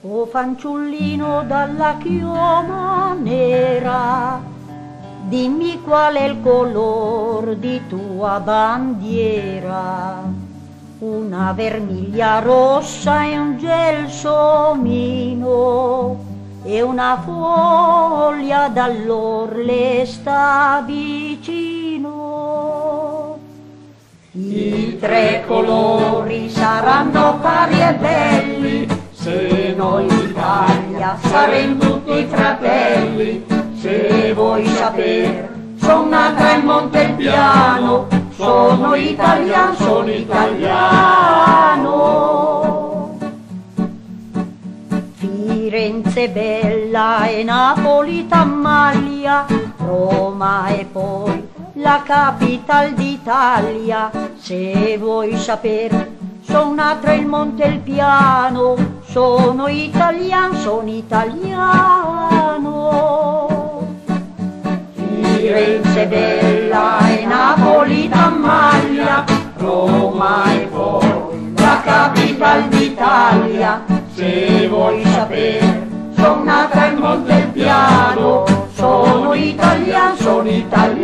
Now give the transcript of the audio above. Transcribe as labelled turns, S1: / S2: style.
S1: O fanciullino dalla chioma nera, dimmi qual è il color di tua bandiera. Una vermiglia rossa e un gelsomino, e una foglia dall'orle sta vicino. I tre colori saranno pari e belli, se noi d'Italia saremo tutti fratelli. Se vuoi saper, son nata in Montepiano, sono italiano, sono italiano. Firenze bella e Napoli t'ammaglia, Roma e poi la capital d'Italia. Se vuoi saper, son nata in Montepiano, sono italiano, sono italiano. Firenze bella e Napoli t'ammaglia, Roma e poi la capital d'Italia. Se vuoi saper, son nata in Montepiano, sono italiano, sono italiano.